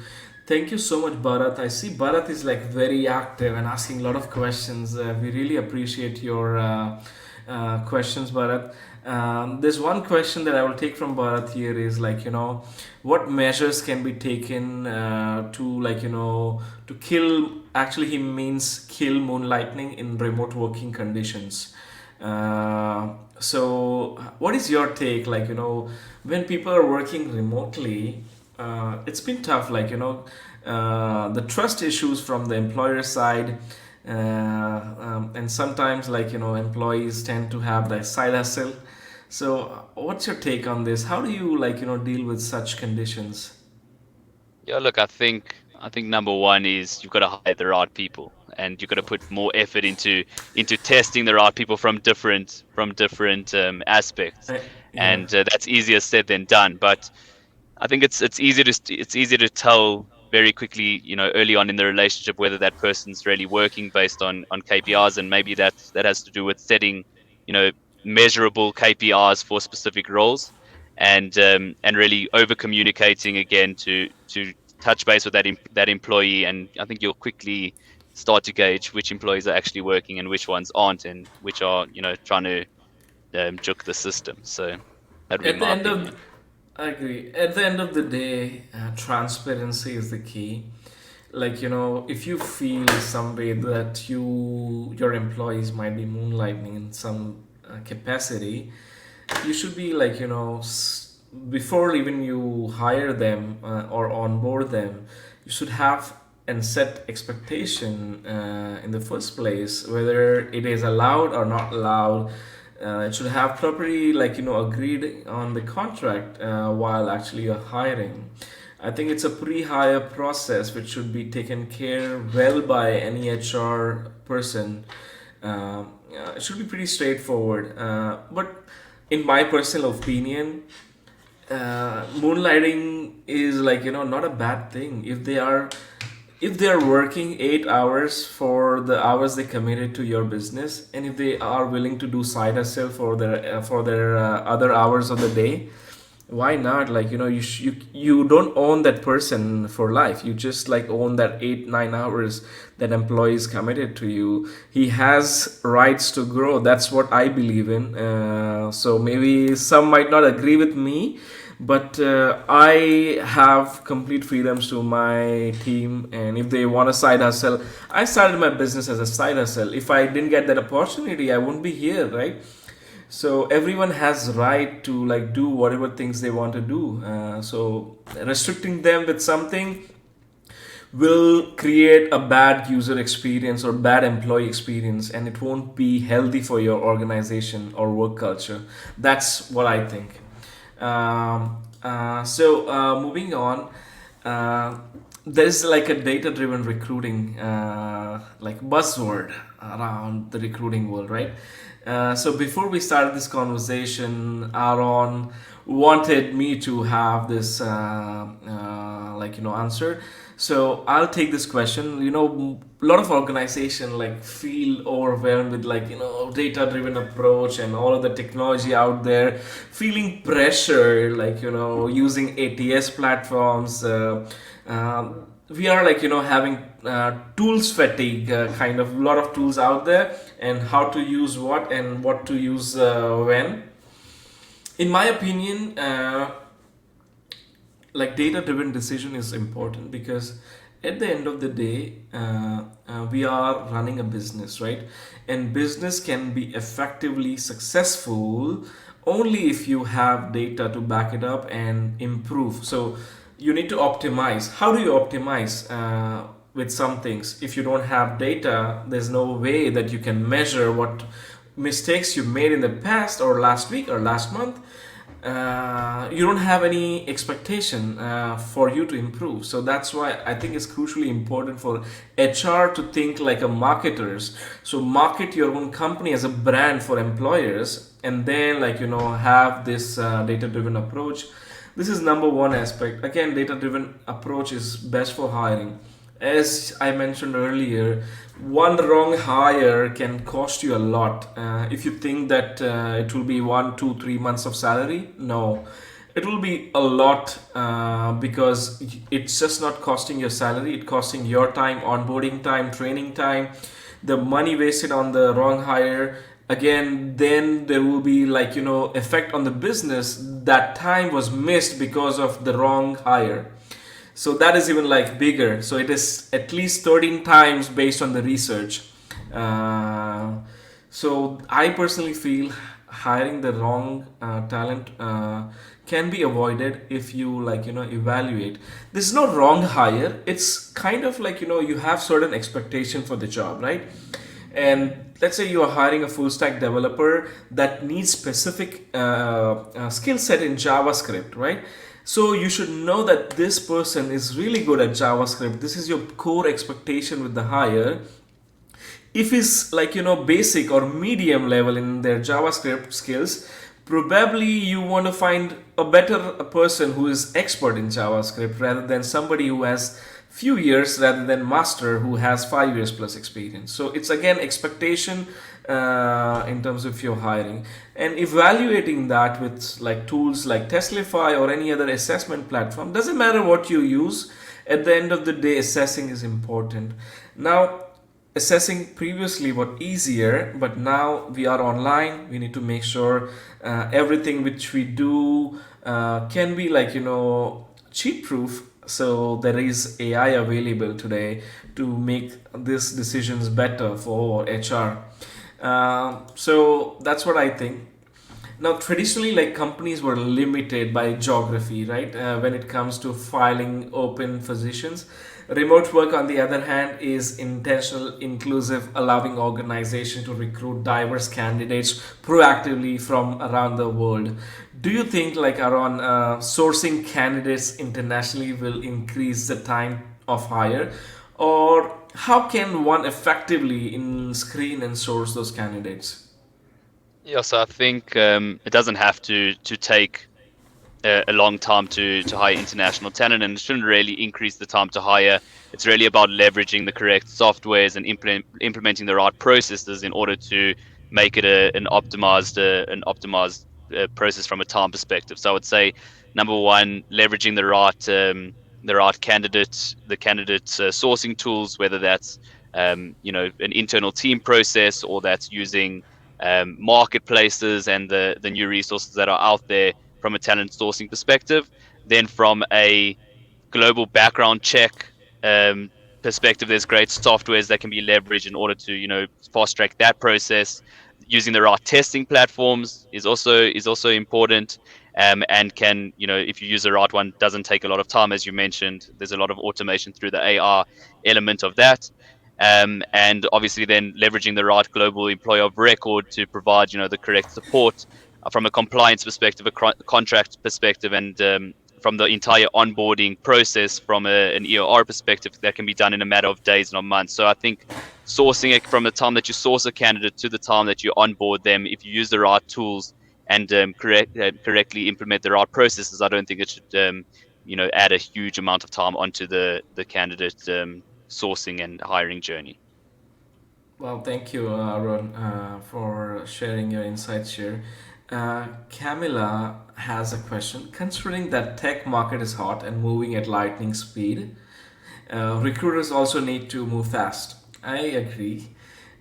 Thank you so much, Bharat. I see Bharat is like very active and asking a lot of questions. We really appreciate your questions, Bharat. There's one question that I will take from Bharat here is what measures can be taken to to kill. Actually, he means kill moonlighting in remote working conditions. What is your take? When people are working remotely, it's been tough. The trust issues from the employer side, and sometimes employees tend to have that side hustle. So, what's your take on this? How do you deal with such conditions? Yeah, look, I think number one is you've got to hire the right people, and you've got to put more effort into testing the right people from different aspects, Yeah, and that's easier said than done. But I think it's easier to tell very quickly, early on in the relationship whether that person's really working based on KPIs, and maybe that has to do with setting, you know, measurable KPIs for specific roles, and really over communicating again to touch base with that employee, and I think you'll quickly start to gauge which employees are actually working and which ones aren't, and which are trying to juke the system. So that'd be at the my end of opinion. I agree. At the end of the day, transparency is the key. If you feel some way that your employees might be moonlighting in some capacity, you should be before even you hire them or onboard them, you should have and set expectation in the first place whether it is allowed or not allowed. It should have properly agreed on the contract while actually you're hiring. I think it's a pre-hire process which should be taken care well by any HR person. It should be pretty straightforward. But in my personal opinion, moonlighting is not a bad thing if they are working 8 hours for the hours they committed to your business, and if they are willing to do side hustle for their other hours of the day, Why not? Like, you don't own that person for life. You just like own that 8 9 hours that employee is committed to you. He has rights to grow. That's what I believe in. So maybe some might not agree with me, but I have complete freedoms to my team, and if they want a side hustle, I started my business as a side hustle. If I didn't get that opportunity, I wouldn't be here, right? So everyone has right to like do whatever things they want to do. So restricting them with something will create a bad user experience or bad employee experience, and it won't be healthy for your organization or work culture. That's what I think. Moving on, uh, there's like a data driven recruiting like buzzword around the recruiting world, right? So before we started this conversation, Aaron wanted me to have this answer. So I'll take this question. A lot of organization like feel overwhelmed with like data driven approach and all of the technology out there, feeling pressure like using ATS platforms. We are like having tools fatigue, kind of a lot of tools out there, and how to use what and what to use when. In my opinion, like data driven decision is important because at the end of the day, we are running a business, right? And business can be effectively successful only if you have data to back it up and improve. So you need to optimize. How do you optimize with some things? If you don't have data, there's no way that you can measure what mistakes you made in the past or last week or last month. You don't have any expectation for you to improve. So that's why I think it's crucially important for HR to think like a marketers. So market your own company as a brand for employers, and then have this data driven approach. This is number one aspect. Again, data driven approach is best for hiring. As I mentioned earlier, one wrong hire can cost you a lot. If you think that it will be 1 2 3 months of salary, no, it will be a lot because it's just not costing your salary, it's costing your time, onboarding time, training time, the money wasted on the wrong hire. Again, then there will be effect on the business. That time was missed because of the wrong hire. So that is even like bigger. So it is at least 13 times based on the research. uh, so I personally feel hiring the wrong talent can be avoided if you evaluate. This is not wrong hire, it's kind of you have certain expectation for the job, right? And let's say you are hiring a full stack developer that needs specific skill set in JavaScript, right? So you should know that this person is really good at JavaScript. This is your core expectation with the hire. If it's basic or medium level in their JavaScript skills, probably you want to find a better person who is expert in JavaScript rather than somebody who has few years rather than master who has 5 years plus experience. So it's again expectation in terms of your hiring, and evaluating that with like tools like Testlify or any other assessment platform. Doesn't matter what you use, at the end of the day assessing is important. Now, assessing previously was easier, but now we are online. We need to make sure everything which we do can be cheat proof. So there is AI available today to make these decisions better for HR. So that's what I think. Now, traditionally, like companies were limited by geography, right? When it comes to filing open positions. Remote work, on the other hand, is intentional, inclusive, allowing organization to recruit diverse candidates proactively from around the world. Do you think, like Aaron, sourcing candidates internationally will increase the time of hire, or how can one effectively in screen and source those candidates? Yeah, so I think it doesn't have to take a long time to hire international talent, and it shouldn't really increase the time to hire. It's really about leveraging the correct softwares and implementing the right processes in order to make it an optimized process from a time perspective. So I would say number one, leveraging the right candidate sourcing tools, whether that's an internal team process or that's using marketplaces and the new resources that are out there from a talent sourcing perspective. Then from a global background check um, perspective, there's great softwares that can be leveraged in order to fast track that process. Using the right testing platforms is also important, and can if you use the right one, doesn't take a lot of time, as you mentioned. There's a lot of automation through the AR element of that. And obviously then leveraging the right global employer of record to provide the correct support from a compliance perspective, a contract perspective, and from the entire onboarding process from an EOR perspective that can be done in a matter of days, not months. So I think sourcing it from the time that you source a candidate to the time that you onboard them, if you use the right tools and correctly implement the right processes, I don't think it should add a huge amount of time onto the candidate sourcing and hiring journey. Well, thank you, Aaron, for sharing your insights here. Camilla has a question. Considering that tech market is hot and moving at lightning speed, recruiters also need to move fast. I agree.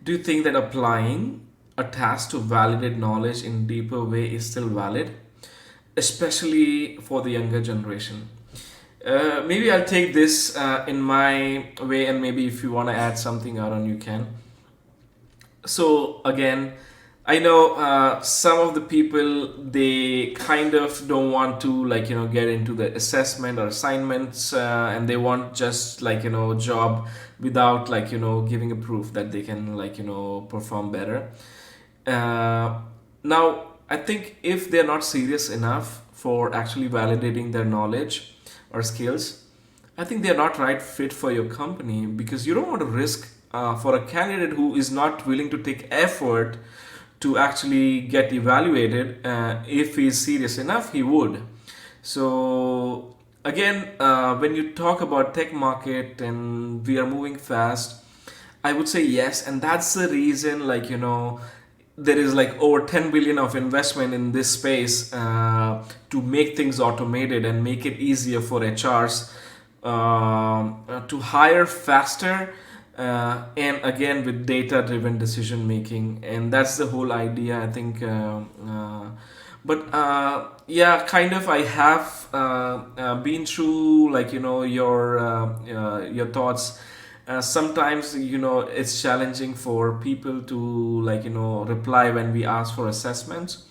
Do you think that applying a task to validate knowledge in deeper way is still valid, especially for the younger generation? Maybe I'll take this in my way, and maybe if you want to add something, Aaron, you can. So again, I know some of the people, they kind of don't want to, like, get into the assessment or assignments, and they want just, like, job without, like, giving a proof that they can, like, perform better. uh, Now, I think if they're not serious enough for actually validating their knowledge or skills, I think they're not right fit for your company, because you don't want to risk for a candidate who is not willing to take effort to actually get evaluated. If he's serious enough, he would. So again, when you talk about tech market and we are moving fast, I would say yes, and that's the reason, like, there is like over 10 billion of investment in this space, to make things automated and make it easier for HRs to hire faster, and again with data driven decision making, and that's the whole idea, I think. But yeah, kind of, I have been through, like, your thoughts. Sometimes, it's challenging for people to, like, reply when we ask for assessments.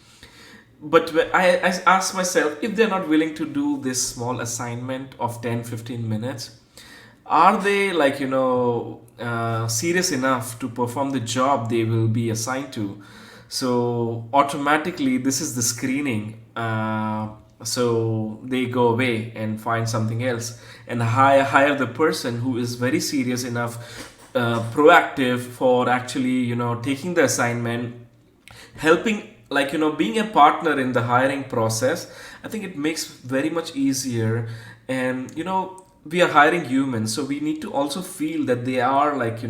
But I ask myself, if they're not willing to do this small assignment of 10-15 minutes, are they, like, serious enough to perform the job they will be assigned to? So automatically this is the screening. So they go away and find something else and hire the person who is very serious enough, proactive for actually, taking the assignment, helping, like, being a partner in the hiring process. I think it makes very much easier. And we are hiring humans, so we need to also feel that they are, like,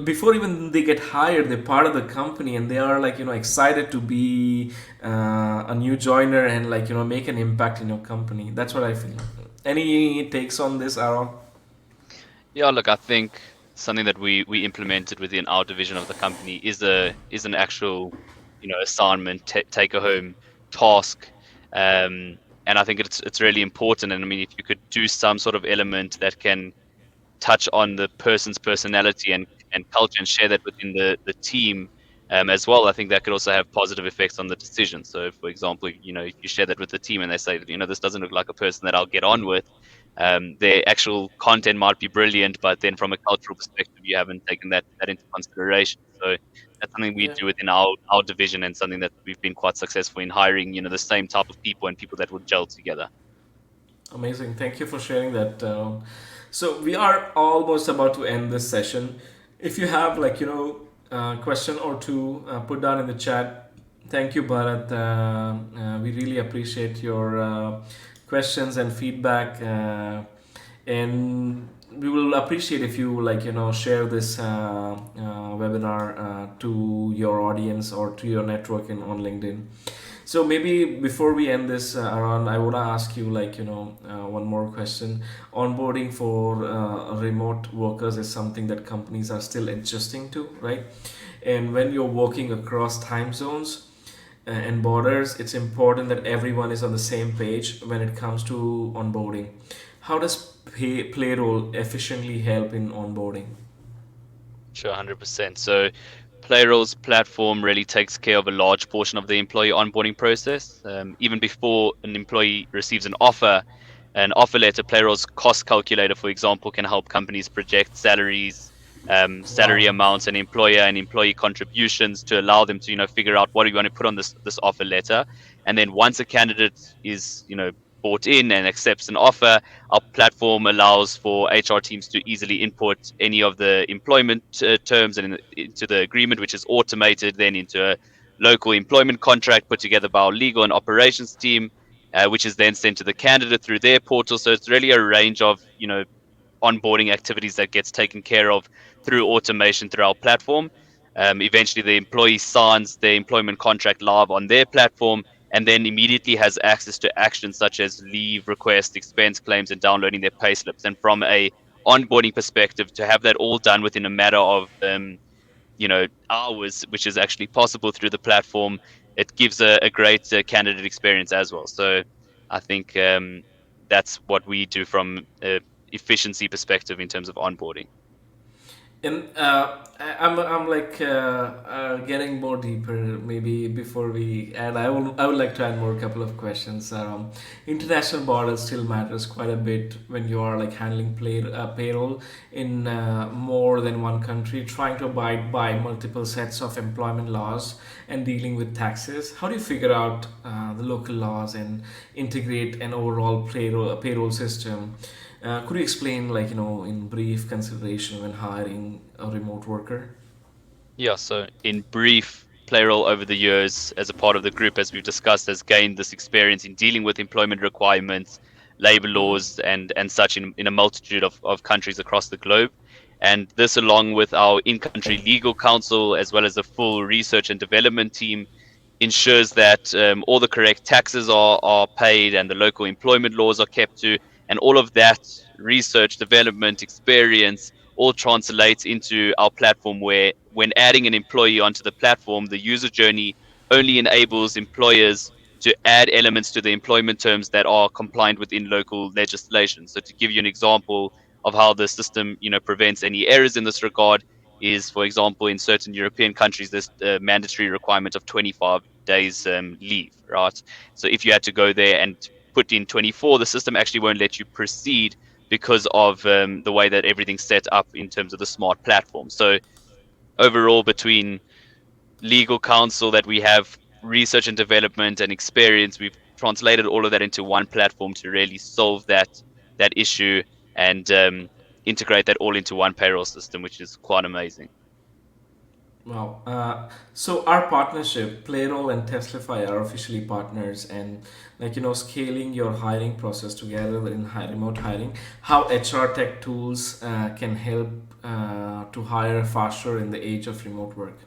before even they get hired, they're part of the company, and they are, like, excited to be a new joiner and, like, make an impact in your company. That's what I feel. Any takes on this, Aaron? Yeah, look, I think something that we implemented within our division of the company is an actual, assignment, take a home task, and I think it's really important. And I mean, if you could do some sort of element that can touch on the person's personality and culture and share that within the team as well, I think that could also have positive effects on the decision. So, for example, if you share that with the team and they say, this doesn't look like a person that I'll get on with, their actual content might be brilliant, but then from a cultural perspective, you haven't taken that into consideration. So that's something we Yeah. do within our division, and something that we've been quite successful in hiring, the same type of people and people that would gel together. Amazing. Thank you for sharing that. So we are almost about to end this session. If you have, like, question or two, put down in the chat. Thank you, Bharat. We really appreciate your questions and feedback. And we will appreciate if you share this webinar to your audience or to your network in on LinkedIn. So maybe before we end this, Aaron, I want to ask you one more question. Onboarding for remote workers is something that companies are still adjusting to, right? And when you're working across time zones and borders, it's important that everyone is on the same page when it comes to onboarding. How does payroll efficiently help in onboarding? Sure, 100%. So Playroll's platform really takes care of a large portion of the employee onboarding process. Even before an employee receives an offer letter, Playroll's cost calculator, for example, can help companies project salaries, salary Wow. amounts, and employer and employee contributions to allow them to, figure out what are you going to put on this offer letter. And then once a candidate is, bought in and accepts an offer, our platform allows for HR teams to easily input any of the employment terms into the agreement, which is automated then into a local employment contract put together by our legal and operations team, which is then sent to the candidate through their portal. So it's really a range of onboarding activities that gets taken care of through automation through our platform. Eventually, the employee signs their employment contract live on their platform and then immediately has access to actions such as leave requests, expense claims, and downloading their payslips. And from a onboarding perspective, to have that all done within a matter of hours, which is actually possible through the platform, it gives a great candidate experience as well. So I think that's what we do from a efficiency perspective in terms of onboarding. And I'm getting more deeper. Maybe before we add, I would like to add more couple of questions. International border still matters quite a bit when you are like handling payroll in more than one country, trying to abide by multiple sets of employment laws and dealing with taxes. How do you figure out the local laws and integrate an overall payroll system? Could you explain, in brief consideration when hiring a remote worker? Yeah, so in brief, Playroll over the years, as a part of the group, as we've discussed, has gained this experience in dealing with employment requirements, labor laws, and such in a multitude of countries across the globe. And this, along with our in country legal counsel, as well as a full research and development team, ensures that all the correct taxes are paid and the local employment laws are kept to, and all of that research, development, experience all translates into our platform where when adding an employee onto the platform, the user journey only enables employers to add elements to the employment terms that are compliant within local legislation. So to give you an example of how the system, prevents any errors in this regard, is, for example, in certain European countries, there's a mandatory requirement of 25 days leave, right? So if you had to go there and put in 24, the system actually won't let you proceed because of the way that everything's set up in terms of the smart platform. So overall, between legal counsel that we have, research and development and experience, we've translated all of that into one platform to really solve that issue and integrate that all into one payroll system, which is quite amazing. Wow. So our partnership, Playroll and Testlify are officially partners, and scaling your hiring process together in remote hiring. How HR tech tools can help to hire faster in the age of remote work.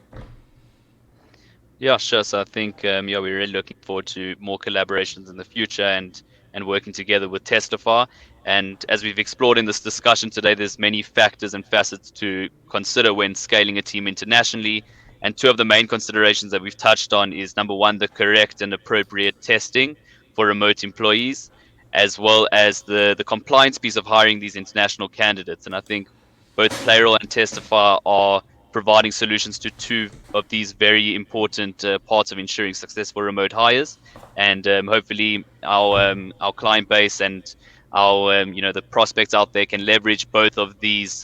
Yeah, sure. So I think yeah, we're really looking forward to more collaborations in the future and working together with Testify. And as we've explored in this discussion today, there's many factors and facets to consider when scaling a team internationally. And two of the main considerations that we've touched on is number one, the correct and appropriate testing for remote employees, as well as the compliance piece of hiring these international candidates. And I think both Playroll and Testify are providing solutions to two of these very important parts of ensuring successful remote hires. And hopefully, our client base and our the prospects out there can leverage both of these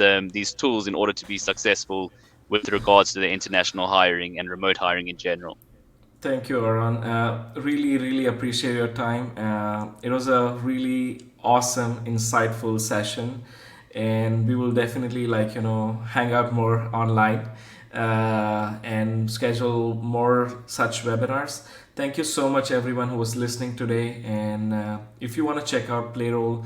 tools in order to be successful with regards to the international hiring and remote hiring in general. Thank you, Aaron. Really, really appreciate your time. It was a really awesome, insightful session, and we will definitely hang out more online. and schedule more such webinars. Thank you so much, everyone who was listening today. And if you want to check out Playroll,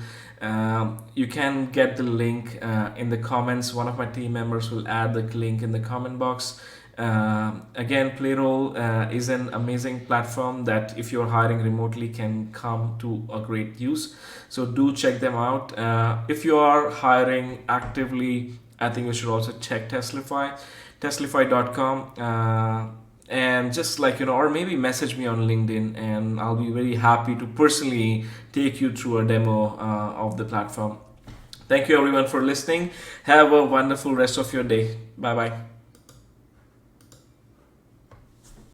you can get the link in the comments. One of my team members will add the link in the comment box. Again, Playroll is an amazing platform that, if you're hiring remotely, can come to a great use. So do check them out. If you are hiring actively, I think you should also check Testlify, testlify.com. And just like, or maybe message me on LinkedIn, and I'll be very happy to personally take you through a demo of the platform. Thank you, everyone, for listening. Have a wonderful rest of your day. Bye bye.